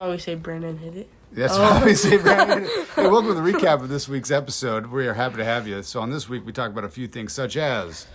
I always say Brandon hit it. That's why we say Brandon. Hey, welcome to the recap of this week's episode. We are happy to have you. So on this week, we talk about a few things such as...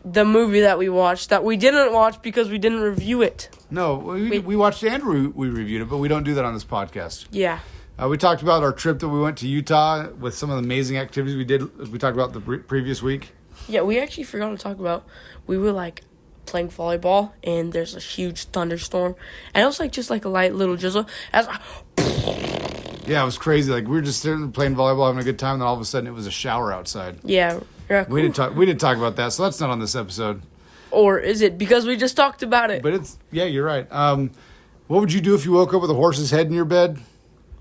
The movie that we watched that we didn't watch because we didn't review it. No, we watched it and we reviewed it, but we don't do that on this podcast. Yeah. We talked about our trip that we went to Utah with some of the amazing activities we did. We talked about the previous week. Yeah, we actually forgot to talk about, we were like playing volleyball and there's a huge thunderstorm. And it was like just like a light little drizzle. Yeah, it was crazy. Like we were just sitting playing volleyball, having a good time, and then all of a sudden it was a shower outside. Yeah. Cool. We didn't talk about that, so that's not on this episode. Or is it? Because we just talked about it. But you're right. What would you do if you woke up with a horse's head in your bed?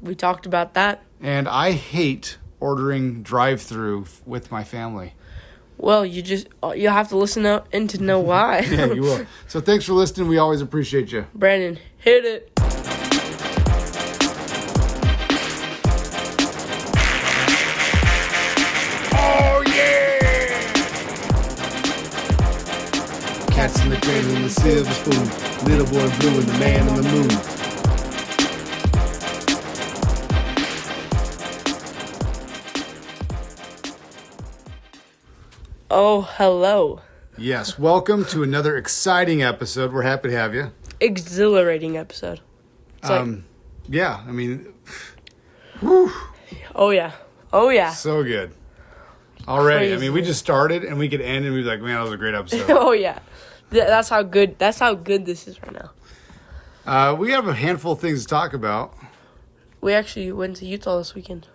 We talked about that. And I hate ordering drive-thru with my family. Well, you have to listen in to know why. Yeah, you will. So thanks for listening. We always appreciate you. Brandon, hit it. Oh, yeah! Cats in the cradle and the silver spoon. Little boy blue and the man on the moon. Oh, hello. Yes, welcome to another exciting episode. We're happy to have you. Exhilarating episode. Yeah, I mean, whew. Oh, yeah. Oh, yeah. So good. Already. Crazy. I mean, we just started and we could end and we'd be like, man, that was a great episode. Oh, yeah. That's how good this is right now. We have a handful of things to talk about. We actually went to Utah this weekend.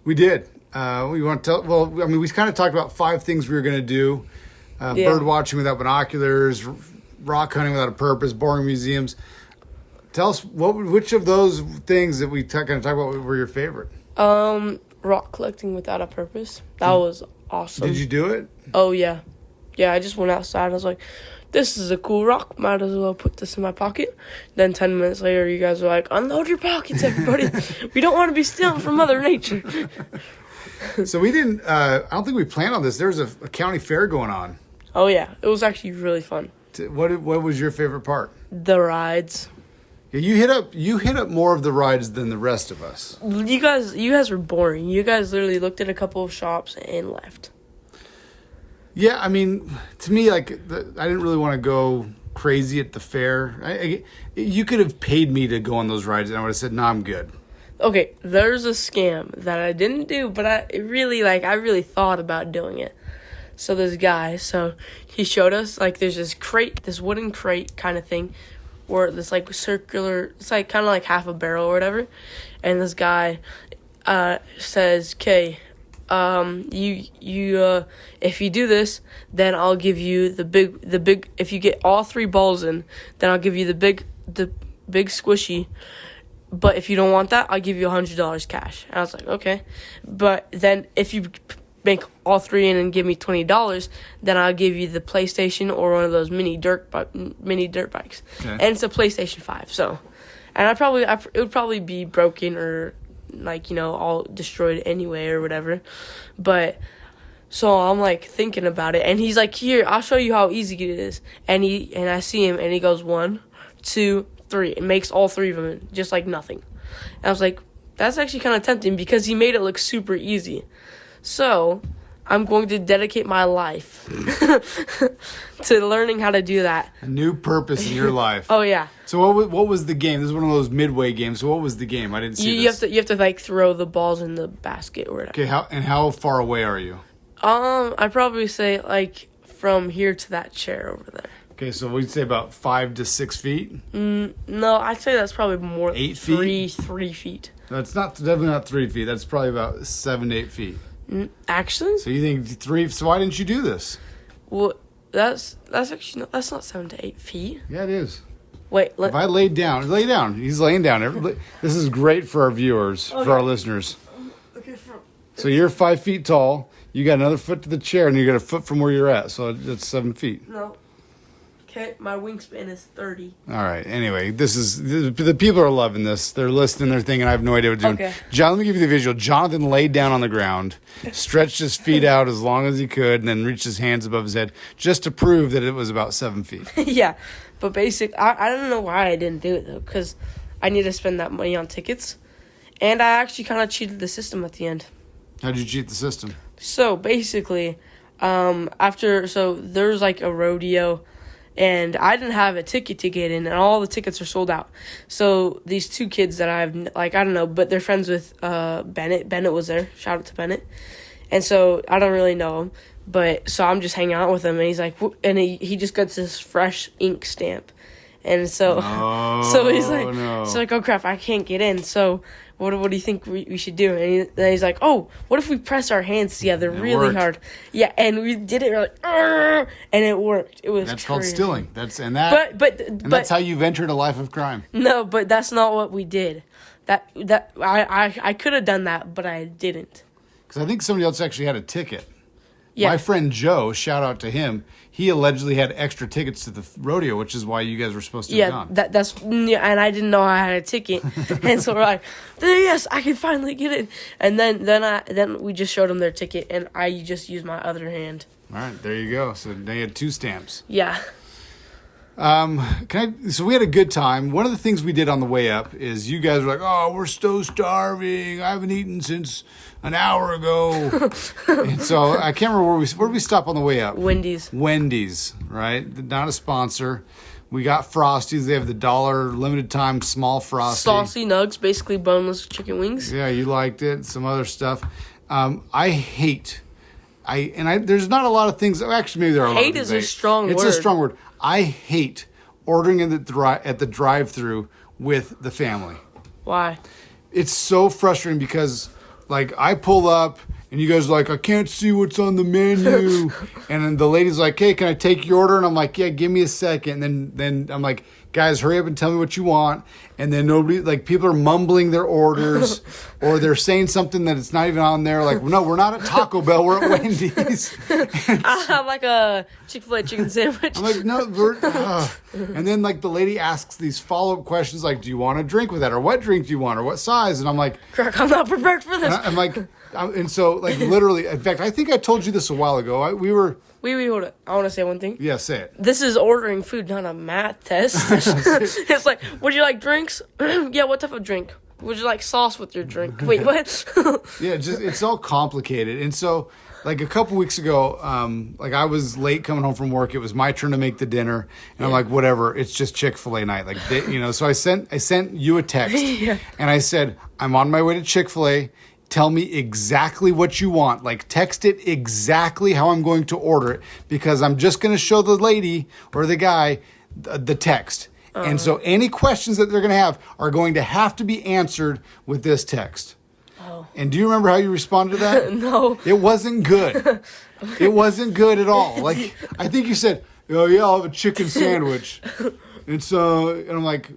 We did. We want to tell, we kind of talked about 5 things we were going to do. Bird watching without binoculars, rock hunting without a purpose, boring museums. Tell us, which of those things that we kind of talk about were your favorite? Rock collecting without a purpose. That was awesome. Did you do it? Oh, yeah. Yeah, I just went outside and I was like, this is a cool rock. Might as well put this in my pocket. Then 10 minutes later, you guys were like, unload your pockets, everybody. We don't want to be stealing from Mother Nature. So we didn't, I don't think we planned on this. There was a county fair going on. Oh, yeah. It was actually really fun. What was your favorite part? The rides. Yeah, you hit up more of the rides than the rest of us. You guys were boring. You guys literally looked at a couple of shops and left. Yeah, I mean, to me, I didn't really want to go crazy at the fair. You could have paid me to go on those rides, and I would have said, "No, I'm good." Okay, there's a scam that I didn't do, but I really thought about doing it. So this guy, he showed us, there's this wooden crate kind of thing, where this, circular, it's, kind of like half a barrel or whatever, and this guy, says, "Okay, if you do this, then I'll give you the big, if you get all 3 balls in, then I'll give you the big squishy. But if you don't want that, I'll give you $100 cash." And I was like, okay. But then if you make all 3 in and give me $20, then I'll give you the PlayStation or one of those mini dirt bikes. Okay. And it's a PlayStation 5. So, and it would probably be broken or all destroyed anyway or whatever. But so I'm thinking about it, and he's like, "Here, I'll show you how easy it is." And I see him, and he goes 1, 2, 3, and makes all 3 of them just like nothing. And I was like, that's actually kind of tempting because he made it look super easy. So I'm going to dedicate my life to learning how to do that. A new purpose in your life. Oh, yeah. So what was the game? This is one of those midway games. So what was the game? I didn't see this. You have to throw the balls in the basket or whatever. Okay, how far away are you? I'd probably say from here to that chair over there. Okay, so we'd say about 5 to 6 feet? No, I'd say that's probably more 8 feet? 3 feet. No, it's definitely not 3 feet. That's probably about 7 to 8 feet. Actually? So you think 3? So why didn't you do this? Well, that's actually that's not 7 to 8 feet. Yeah, it is. Wait, if I lay down. He's laying down. This is great for our viewers, for our listeners. Okay, so you're 5 feet tall. You got another foot to the chair, and you got a foot from where you're at. So that's 7 feet. No. Okay, my wingspan is 30. All right. Anyway, the people are loving this. They're listening. They're thinking, I have no idea what to do. Okay. John, let me give you the visual. Jonathan laid down on the ground, stretched his feet out as long as he could, and then reached his hands above his head just to prove that it was about 7 feet. Yeah, but I don't know why I didn't do it, though, because I need to spend that money on tickets. And I actually kind of cheated the system at the end. How did you cheat the system? So basically, there's like a rodeo, and I didn't have a ticket to get in, and all the tickets are sold out. So these two kids that I've, like, I don't know, but they're friends with Bennett. Bennett was there. Shout out to Bennett. And so I don't really know him, but so I'm just hanging out with him, and he's like, and he just gets this fresh ink stamp. And so, so he's like, so like, oh crap, I can't get in. So what do you think we should do? And then he's like, oh, what if we press our hands together really hard? Yeah, and we did it. We're like, "Arr!" And it worked. It was That's crazy. called stealing. But that's how you've entered a life of crime. No, but that's not what we did. I could have done that, but I didn't. Because I think somebody else actually had a ticket. Yeah. My friend Joe, shout out to him, he allegedly had extra tickets to the rodeo, which is why you guys were supposed to have gone. And I didn't know I had a ticket. And so we're like, yes, I can finally get in. And then we just showed them their ticket, and I just used my other hand. All right, there you go. So they had 2 stamps. Yeah. So we had a good time. One of the things we did on the way up is you guys were like, oh, we're so starving. I haven't eaten since an hour ago. And so I can't remember where did we stop on the way up? Wendy's, right? Not a sponsor. We got Frosties. They have the $1 limited time small Frosty. Saucy nugs, basically boneless chicken wings. Yeah, you liked it. Some other stuff. There's not a lot of things. Actually, maybe there are a lot of things. Hate is a strong word. It's a strong word. I hate ordering at the drive-thru with the family. Why? It's so frustrating because, like, I pull up and you guys are like, I can't see what's on the menu. And then the lady's like, hey, can I take your order? And I'm like, yeah, give me a second. And then I'm like, guys, hurry up and tell me what you want. And then people are mumbling their orders or they're saying something that it's not even on there. Like, no, we're not at Taco Bell. We're at Wendy's. I have like a Chick-fil-A chicken sandwich. I'm like, no. And then like the lady asks these follow-up questions like, do you want a drink with that? Or what drink do you want? Or what size? And I'm like, Crack, I'm not prepared for this. I'm like, and so like literally, in fact, I think I told you this a while ago. Wait, hold it. I want to say one thing. Yeah, say it. This is ordering food, not a math test. It's like, would you like drinks? Yeah, what type of drink? Would you like sauce with your drink? Wait, what? Yeah, it's all complicated. And so, like a couple weeks ago, like I was late coming home from work. It was my turn to make the dinner, and I'm like, whatever. It's just Chick-fil-A night, like So I sent you a text, and I said, I'm on my way to Chick-fil-A. Tell me exactly what you want. Like, text it exactly how I'm going to order it because I'm just going to show the lady or the guy the text. And so any questions that they're going to have are going to have to be answered with this text. Oh. And do you remember how you responded to that? No. It wasn't good. It wasn't good at all. Like, I think you said, oh, yeah, I'll have a chicken sandwich. And I'm like,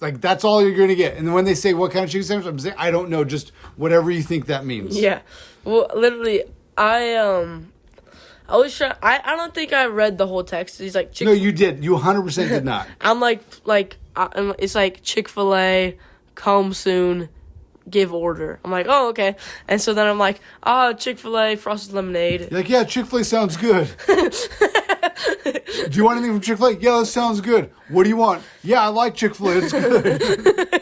that's all you're going to get. And then when they say, what kind of chicken sandwich? I'm saying, I don't know, just whatever you think that means. Yeah. Well, literally, I was trying, I don't think I read the whole text. He's like, no, you did. You 100% did not. I'm it's like Chick-fil-A, come soon, give order. I'm like, oh, okay. And so then I'm like, Chick-fil-A, frosted lemonade. You're like, yeah, Chick-fil-A sounds good. Do you want anything from Chick-fil-A? Yeah, that sounds good. What do you want? Yeah, I like Chick-fil-A. It's good.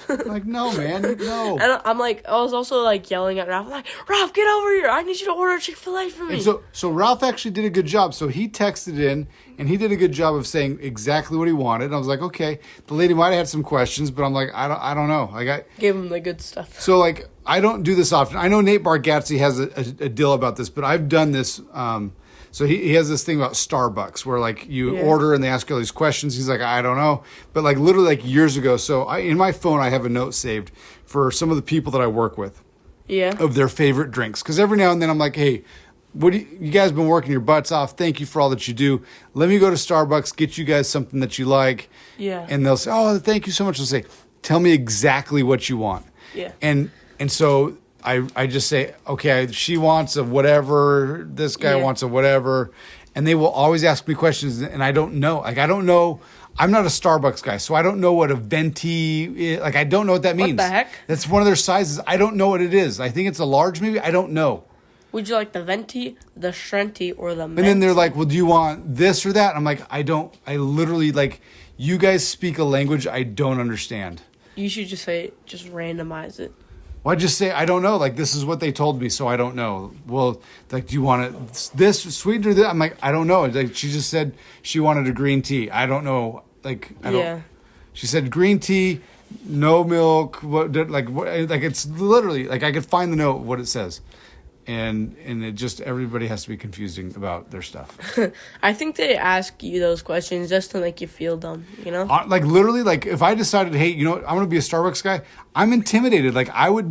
I'm like, no, man, no. And I'm like, I was also like yelling at Ralph, like, Ralph, get over here. I need you to order Chick-fil-A for me. And so Ralph actually did a good job. So he texted in, and he did a good job of saying exactly what he wanted. And I was like, okay. The lady might have had some questions, but I'm like, I don't know. Like, I gave him the good stuff. So like, I don't do this often. I know Nate Bargatze has a deal about this, but I've done this. So he has this thing about Starbucks where like you order and they ask you all these questions. He's like, I don't know. But like literally like years ago. So in my phone, I have a note saved for some of the people that I work with. Yeah. Of their favorite drinks. Because every now and then I'm like, hey, you guys been working your butts off. Thank you for all that you do. Let me go to Starbucks, get you guys something that you like. Yeah. And they'll say, oh, thank you so much. They'll say, tell me exactly what you want. Yeah. And so I just say, okay, she wants a whatever, this guy wants a whatever. And they will always ask me questions, and I don't know. Like, I don't know. I'm not a Starbucks guy, so I don't know what a venti is. Like, I don't know what that means. What the heck? That's one of their sizes. I don't know what it is. I think it's a large, maybe. I don't know. Would you like the venti, the shrenti, or the And then they're like, well, do you want this or that? I'm like, I literally, like, you guys speak a language I don't understand. You should just say, just randomize it. Well, I just say, I don't know. Like, this is what they told me, so I don't know. Well, like, do you want it this sweetened or this? I'm like, I don't know. Like, she just said she wanted a green tea. I don't know. Like, I don't. Yeah. She said green tea, no milk. Like, it's literally, like, I could find the note, what it says. And it just, everybody has to be confusing about their stuff. I think they ask you those questions just to make you feel dumb, you know? Like, literally, like, if I decided, hey, you know what, I'm going to be a Starbucks guy, I'm intimidated. Like, I would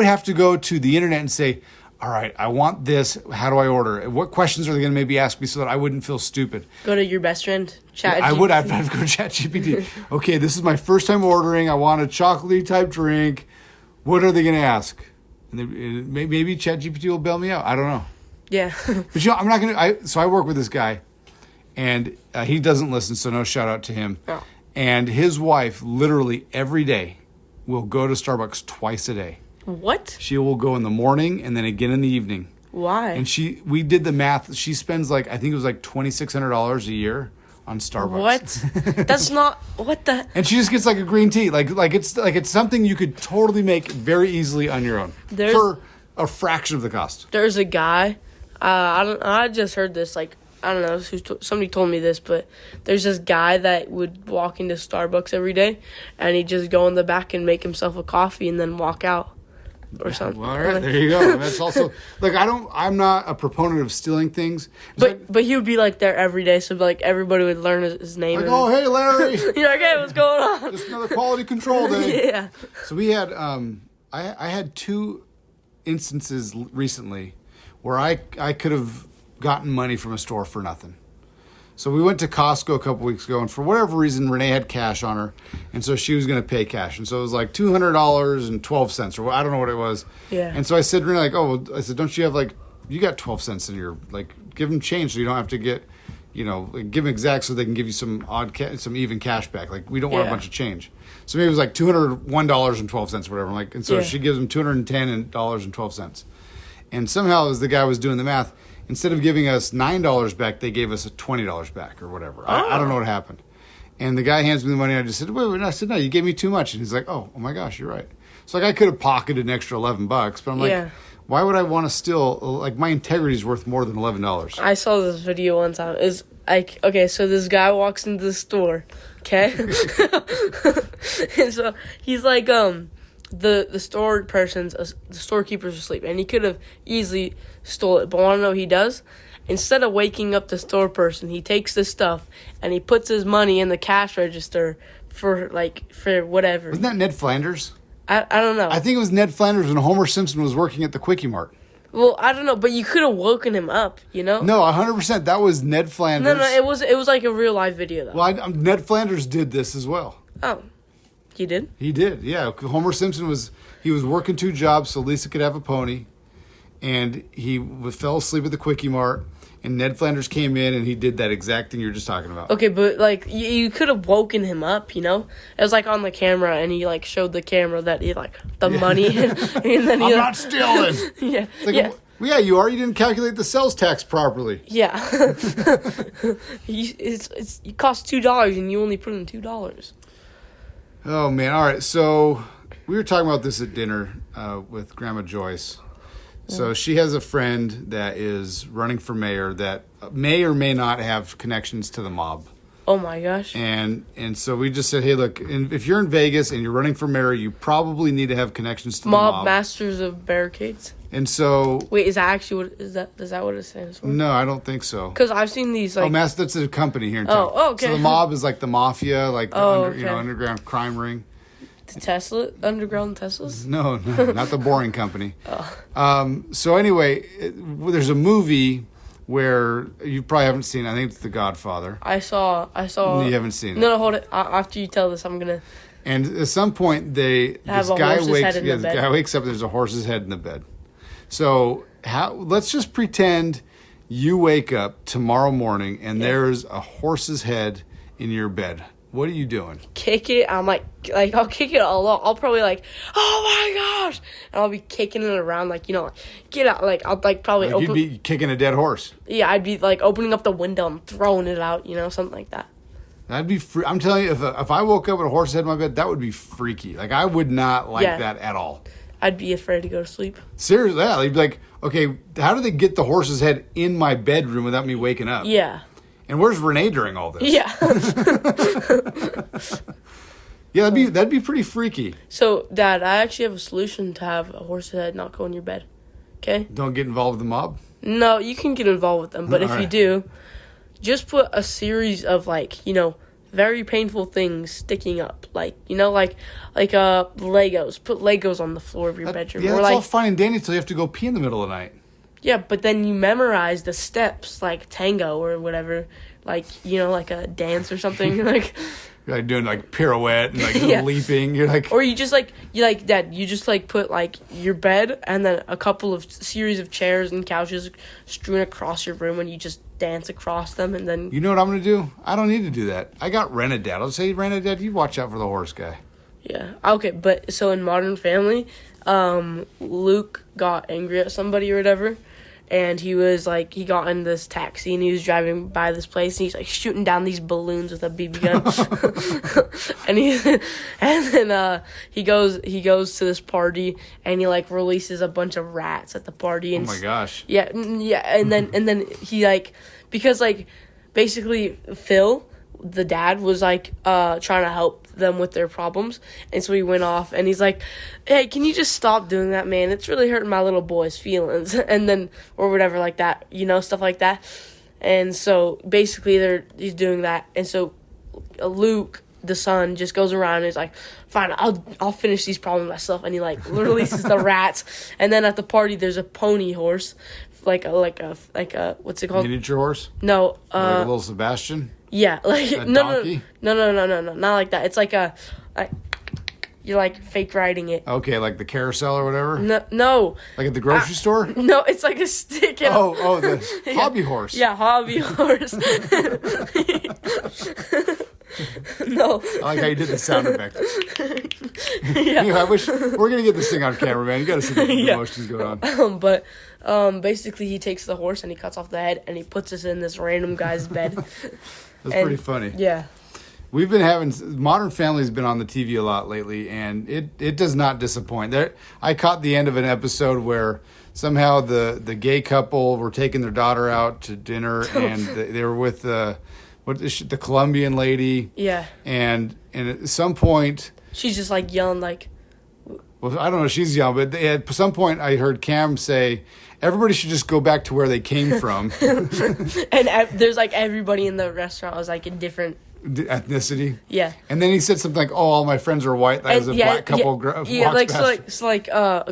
have to go to the internet and say, all right, I want this. How do I order it? What questions are they going to maybe ask me so that I wouldn't feel stupid? Go to your best friend, ChatGPT. I would have to go to ChatGPT. Okay, this is my first time ordering. I want a chocolatey type drink. What are they going to ask? And maybe ChatGPT will bail me out. I don't know. Yeah. But I'm not going to. So I work with this guy, and he doesn't listen, so no shout out to him. Oh. And his wife literally every day will go to Starbucks twice a day. What? She will go in the morning and then again in the evening. Why? And we did the math. She spends I think it was $2,600 a year on Starbucks. What? That's not what the. And she just gets a green tea. It's something you could totally make very easily on your own for a fraction of the cost. There's a guy. I just heard this. I don't know. Somebody told me this, but there's this guy that would walk into Starbucks every day, and he'd just go in the back and make himself a coffee and then walk out. Or something. Well, all right, there you go. And that's also I'm not a proponent of stealing things. But he would be there every day, so everybody would learn his name. Oh, hey, Larry. You're like, hey, what's going on? Just another quality control day. Yeah. So we had I had 2 instances recently where I could have gotten money from a store for nothing. So we went to Costco a couple weeks ago, and for whatever reason, Renee had cash on her, and so she was going to pay cash. And so it was $200.12, or I don't know what it was. Yeah. And so I said, Renee, I said, don't you have you got 12 cents in your, give them change so you don't have to get, give them exact so they can give you some some even cash back. We don't want a bunch of change. So maybe it was $201.12 or whatever. And so she gives them $210.12. And somehow as the guy was doing the math, instead of giving us $9 back, they gave us $20 back or whatever. I don't know what happened. And the guy hands me the money, and I just said, wait. And I said, no, you gave me too much. And he's like, oh my gosh, you're right. So I could have pocketed an extra $11, but I'm like, why would I want to steal? My integrity is worth more than $11. I saw this video one time. It's okay, so this guy walks into the store, okay? And so he's the store the storekeeper's asleep, and he could have easily stole it. But want to know what he does? Instead of waking up the store person, he takes the stuff and he puts his money in the cash register for whatever. Wasn't that Ned Flanders? I don't know. I think it was Ned Flanders when Homer Simpson was working at the Quickie Mart. Well, I don't know, but you could have woken him up, No, 100%. That was Ned Flanders. No, it was a real live video though. Well, Ned Flanders did this as well. Oh. He did? He did, yeah. Homer Simpson was working 2 jobs so Lisa could have a pony, and he fell asleep at the Quickie Mart, and Ned Flanders came in, and he did that exact thing you were just talking about. Okay, but, you could have woken him up, It was, on the camera, and he, showed the camera that he, the money, and then he... I'm not stealing! Yeah, Well, yeah, you are. You didn't calculate the sales tax properly. Yeah. It costs $2, and you only put in $2. Oh, man. All right. So we were talking about this at dinner with Grandma Joyce. So she has a friend that is running for mayor that may or may not have connections to the mob. Oh, my gosh. And so we just said, hey, look, if you're in Vegas and you're running for mayor, you probably need to have connections to the mob. Mob Masters of Barricades? And so... Wait, is that actually what... Is that what it stands for? No, I don't think so. Because I've seen these, that's a company here in town. Oh, okay. So the mob is the mafia, underground crime ring. The Tesla? Underground Teslas? No, not the boring company. So anyway, there's a movie where you probably haven't seen it. I think it's The Godfather. I saw... You haven't seen it. No, hold it. After you tell this, I'm going to... And at some point, this guy wakes up, there's a horse's head in the bed. So let's just pretend you wake up tomorrow morning and there's a horse's head in your bed. What are you doing? Kick it. I'm I'll kick it a lot. I'll probably oh my gosh, and I'll be kicking it around get out. I'll probably open. You'd be kicking a dead horse. Yeah, I'd be opening up the window and throwing it out. Something like that. That'd be I'm telling you, if I woke up with a horse's head in my bed, that would be freaky. Like, I would not like that at all. I'd be afraid to go to sleep. Seriously, yeah. They'd be like, okay, how do they get the horse's head in my bedroom without me waking up? Yeah. And where's Renee during all this? Yeah. Yeah, that'd be pretty freaky. So, Dad, I actually have a solution to have a horse's head not go in your bed. Okay? Don't get involved with the mob? No, you can get involved with them, but if you do, just put a series of, like, you know, very painful things sticking up. Like, you know, like Legos. Put Legos on the floor of your bedroom. Yeah, or that's like, all fine and dandy until you have to go pee in the middle of the night. Yeah, but then you memorize the steps, like tango or whatever. Like, you know, like a dance or something. Like, You're like doing like pirouette and like leaping. You're like, or you just Dad, you just like put like your bed and then a couple of series of chairs and couches strewn across your room and you just dance across them and then. You know what I'm gonna do? I don't need to do that. I got Renadad. I'll say, Renadad, you watch out for the horse guy. Yeah. Okay, but so in Modern Family, Luke got angry at somebody or whatever. And he was like, he got in this taxi and he was driving by this place and he's like shooting down these balloons with a BB gun. and then he goes to this party and he like releases a bunch of rats at the party. And oh my gosh. Yeah. And then he like, because like basically Phil, the dad, was like trying to help them with their problems, and so he went off and he's like, hey, can you just stop doing that, man? It's really hurting my little boy's feelings. And then, or whatever, like that, you know, stuff like that. And so basically he's doing that, and so Luke, the son, just goes around and he's like, fine, I'll finish these problems myself. And he like releases the rats, and then at the party there's a pony horse, like a what's it called? Miniature horse? No, like a little Sebastian? Yeah, like no, not like that. It's like you're like fake riding it. Okay, like the carousel or whatever. No. Like at the grocery store. No, it's like a stick. And the hobby horse. Yeah, hobby horse. No. I like how you did the sound effect. Yeah. Anyway, I wish we're gonna get this thing on camera, man. You gotta see the emotions going on. But basically, he takes the horse and he cuts off the head and he puts us in this random guy's bed. That's pretty funny. Yeah. We've been having Modern Family's been on the TV a lot lately, and it does not disappoint. I caught the end of an episode where somehow the gay couple were taking their daughter out to dinner, and they were with the Colombian lady. Yeah. And at some point, she's just like yelling like. Well, I don't know if she's young, but at some point I heard Cam say, everybody should just go back to where they came from. And there's like everybody in the restaurant was like a different ethnicity. Yeah. And then he said something like, "Oh, all my friends are white." That was a black couple. Yeah,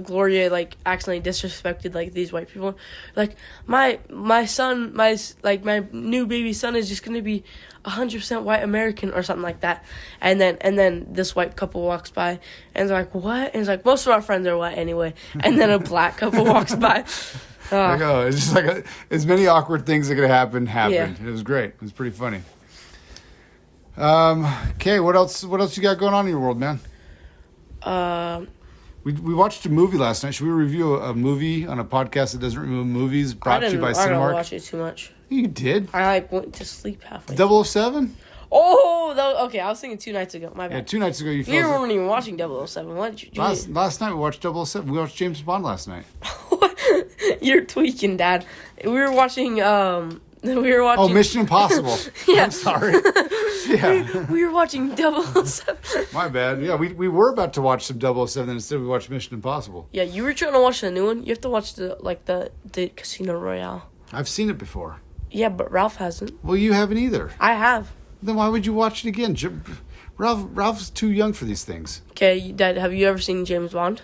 Gloria like accidentally disrespected like these white people. Like my son, my new baby son is just gonna be 100% white American or something like that. And then this white couple walks by and they're like, "What?" And it's like, most of our friends are white anyway. And then a black couple walks by. It's just like as many awkward things that could happen. Yeah. It was great. It was pretty funny. Okay, what else you got going on in your world, man? We watched a movie last night. Should we review a movie on a podcast that doesn't review movies brought to you by Cinemark? I didn't watch it too much. You did? I went to sleep halfway. 007? Oh, okay. I was thinking 2 nights ago. My bad. Yeah, 2 nights ago you fell You asleep. weren't even watching 007. What did you do? Last night we watched 007. We watched James Bond last night. You're tweaking, Dad. We were watching. Oh, Mission Impossible. Yeah. I'm sorry. Yeah. We were watching 007. My bad. Yeah, we were about to watch some 007, and instead we watched Mission Impossible. Yeah, you were trying to watch the new one. You have to watch the Casino Royale. I've seen it before. Yeah, but Ralph hasn't. Well, you haven't either. I have. Then why would you watch it again? Ralph's too young for these things. Okay, Dad, have you ever seen James Bond?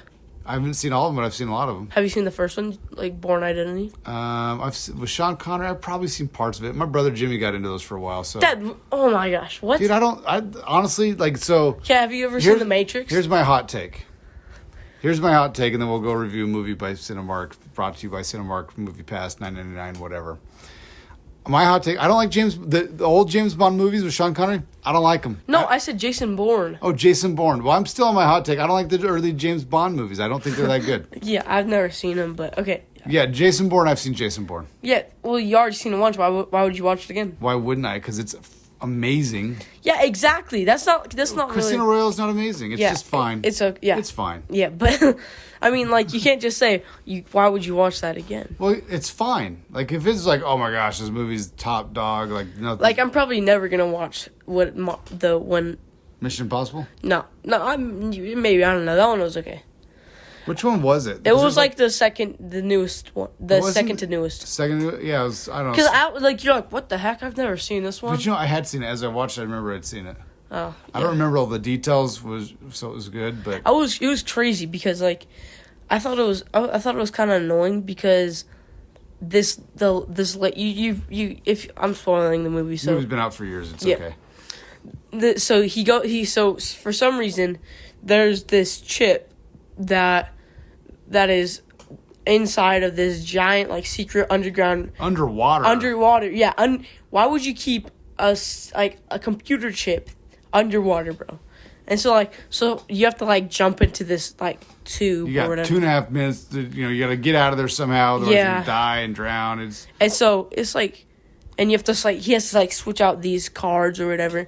I haven't seen all of them, but I've seen a lot of them. Have you seen the first one, like Bourne Identity? With Sean Connery, I've probably seen parts of it. My brother Jimmy got into those for a while. So, Dad, oh my gosh, what? Dude, I honestly like so. Yeah, have you ever seen The Matrix? Here's my hot take. And then we'll go review a movie by Cinemark, brought to you by Cinemark, Movie Pass, $9.99, whatever. My hot take, I don't like the old James Bond movies with Sean Connery. I don't like them. No, I said Jason Bourne. Oh, Jason Bourne. Well, I'm still on my hot take. I don't like the early James Bond movies. I don't think they're that good. Yeah, I've never seen them, but okay. Yeah, Jason Bourne, I've seen Jason Bourne. Yeah, well, you already seen it once. Why would you watch it again? Why wouldn't I? Because it's amazing. Yeah, exactly. That's not Casino really. Royale is not amazing. It's just fine. It's fine. Yeah, but I mean, like, you can't just say why would you watch that again? Well, it's fine. Like, if it's like, oh my gosh, this movie's top dog, like nothing. Like, I'm probably never gonna watch the one. Mission Impossible? No, maybe, I don't know. That one was okay. Which one was it? It was like the newest one, the second to newest. Second, yeah, it was. I don't know. Because you're like, what the heck? I've never seen this one. But you know, I had seen it as I watched. I remember I'd seen it. Oh, yeah. I don't remember all the details. So it was good, but it was crazy because like, I thought it was kind of annoying because if I'm spoiling the movie, so the movie's been out for years. It's okay. So for some reason, there's this chip that is inside of this giant like secret underwater. Yeah. Why would you keep a computer chip underwater, bro? And so you have to like jump into this like tube. You got or whatever. 2.5 minutes. You got to get out of there somehow. Otherwise, you die and drown. And so it's like, and you have to he has to like switch out these cards or whatever,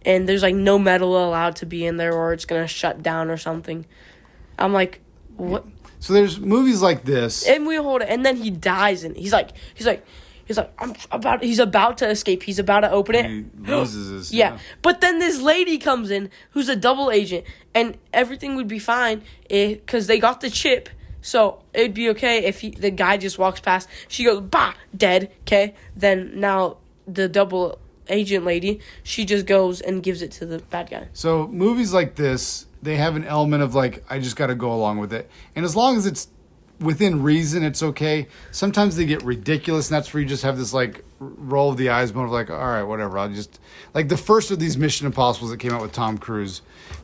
and there's like no metal allowed to be in there or it's gonna shut down or something. I'm like, what? So there's movies like this, and and then he dies, and he's like, he's about to escape. He's about to open it. He loses his. Yeah, but then this lady comes in who's a double agent, and everything would be fine because they got the chip. So it'd be okay if the guy just walks past. She goes, bah, dead. Okay, then now the double agent lady, she just goes and gives it to the bad guy. So movies like this, they have an element of like, I just got to go along with it, and as long as it's within reason, it's okay. Sometimes they get ridiculous, and that's where you just have this like roll of the eyes moment of like, all right, whatever. I'll just like the first of these Mission Impossibles that came out with Tom Cruise.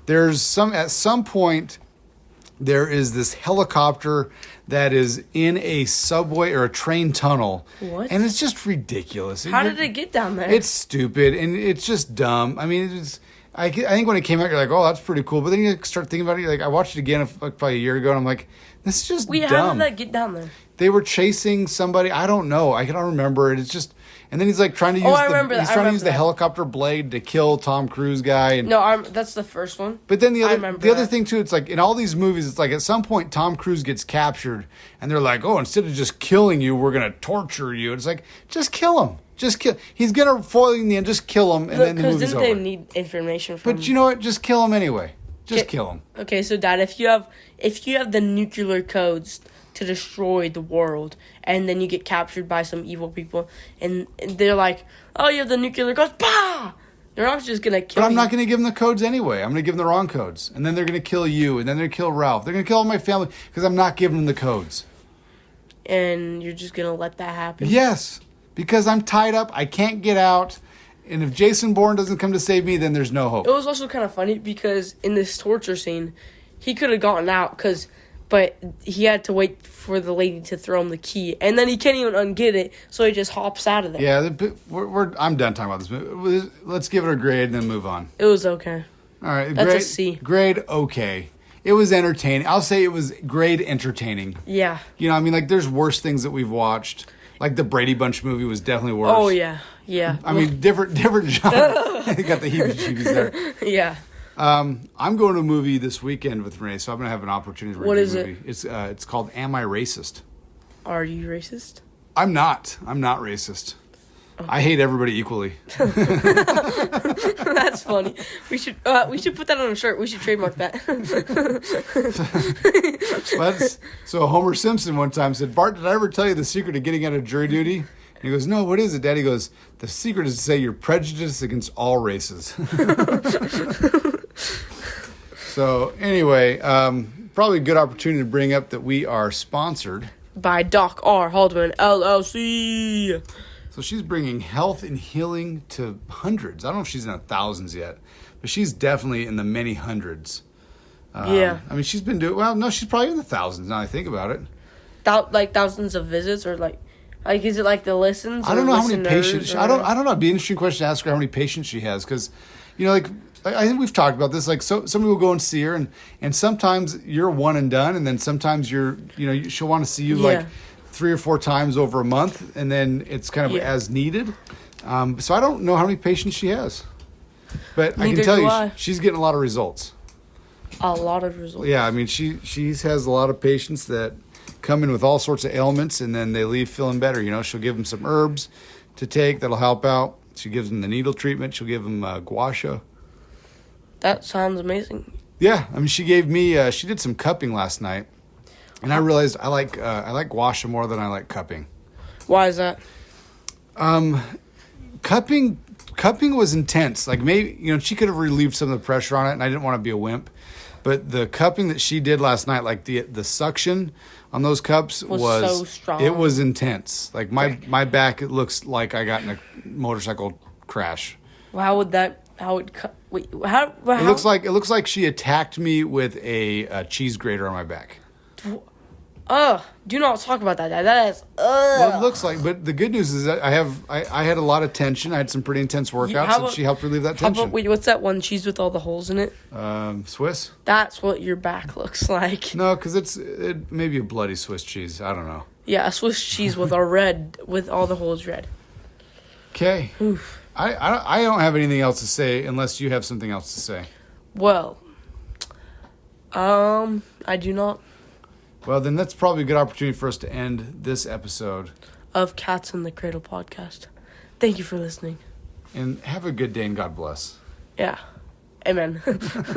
At some point. There is this helicopter that is in a subway or a train tunnel. What? And it's just ridiculous. How did it get down there? It's stupid and it's just dumb. I mean, I think when it came out, you're like, oh, that's pretty cool. But then you start thinking about it. You're like, I watched it again probably a year ago, and I'm like, this is just dumb. How did that get down there? They were chasing somebody. I don't know. I don't remember it. It's just... And then he's like trying to use the helicopter blade to kill Tom Cruise guy. And, no, that's the first one. But then the other thing too, it's like in all these movies, it's like at some point Tom Cruise gets captured, and they're like, oh, instead of just killing you, we're gonna torture you. It's like, just kill him. Just kill. He's gonna foil you in the end. Just kill him, and then the movie's over. Because didn't they need information from? But you know what? Just kill him anyway. Just kill him. Okay, so Dad, if you have the nuclear codes to destroy the world, and then you get captured by some evil people, and they're like, oh, you have the nuclear codes, bah! They're not just gonna kill you. But I'm not gonna give them the codes anyway. I'm gonna give them the wrong codes, and then they're gonna kill you, and then they're gonna kill Ralph. They're gonna kill all my family, because I'm not giving them the codes. And you're just gonna let that happen? Yes, because I'm tied up, I can't get out, and if Jason Bourne doesn't come to save me, then there's no hope. It was also kind of funny, because in this torture scene, he could have gotten out, but he had to wait for the lady to throw him the key, and then he can't even unget it, so he just hops out of there. Yeah, I'm done talking about this movie. Let's give it a grade and then move on. It was okay. All right, that's a C. Grade okay. It was entertaining. I'll say it was grade entertaining. Yeah. You know, I mean, like there's worse things that we've watched. Like the Brady Bunch movie was definitely worse. Oh yeah. I mean, different genre. You got the heebie-jeebies there. Yeah. I'm going to a movie this weekend with Renee, so I'm going to have an opportunity to review What is the movie. It's called Am I Racist? Are you racist? I'm not. I'm not racist. Oh. I hate everybody equally. That's funny. We should put that on a shirt. We should trademark that. So Homer Simpson one time said, Bart, did I ever tell you the secret of getting out of jury duty? And he goes, no, what is it, Daddy? He goes, the secret is to say you're prejudiced against all races. So anyway, probably a good opportunity to bring up that we are sponsored by Doc R. Haldeman, LLC. So she's bringing health and healing to hundreds. I don't know if she's in the thousands yet, but she's definitely in the many hundreds. Yeah. I mean, she's been doing, well, no, she's probably in the thousands now I think about it. Like thousands of visits or like is it like the listens? I don't know how many patients. I don't know. It'd be an interesting question to ask her how many patients she has. Because, you know, like I think we've talked about this. Like, so somebody will go and see her, and sometimes you're one and done, and then sometimes she'll want to see you like 3 or 4 times over a month, and then it's kind of as needed. So I don't know how many patients she has. But I Neither can tell do you, I. she's getting a lot of results. A lot of results. Yeah, I mean, she has a lot of patients that come in with all sorts of ailments, and then they leave feeling better. You know, she'll give them some herbs to take that'll help out. She gives them the needle treatment. She'll give them gua sha. That sounds amazing. Yeah, I mean, she gave me. She did some cupping last night, and I realized I like gua sha more than I like cupping. Why is that? Cupping was intense. Like, maybe, you know, she could have relieved some of the pressure on it, and I didn't want to be a wimp. But the cupping that she did last night, like the suction on those cups was so strong. It was intense. Like my back, it looks like I got in a motorcycle crash. Well, wait, how? It looks like she attacked me with a cheese grater on my back. Do not talk about that. That is. Well, it looks like, but the good news is that I had a lot of tension. I had some pretty intense workouts, and she helped relieve that tension. Wait, what's that one cheese with all the holes in it? Swiss? That's what your back looks like. No, because it may be a bloody Swiss cheese. I don't know. Yeah, a Swiss cheese with with all the holes red. Okay. I don't have anything else to say unless you have something else to say. Well, I do not. Well, then that's probably a good opportunity for us to end this episode of Cats in the Cradle podcast. Thank you for listening. And have a good day and God bless. Yeah. Amen.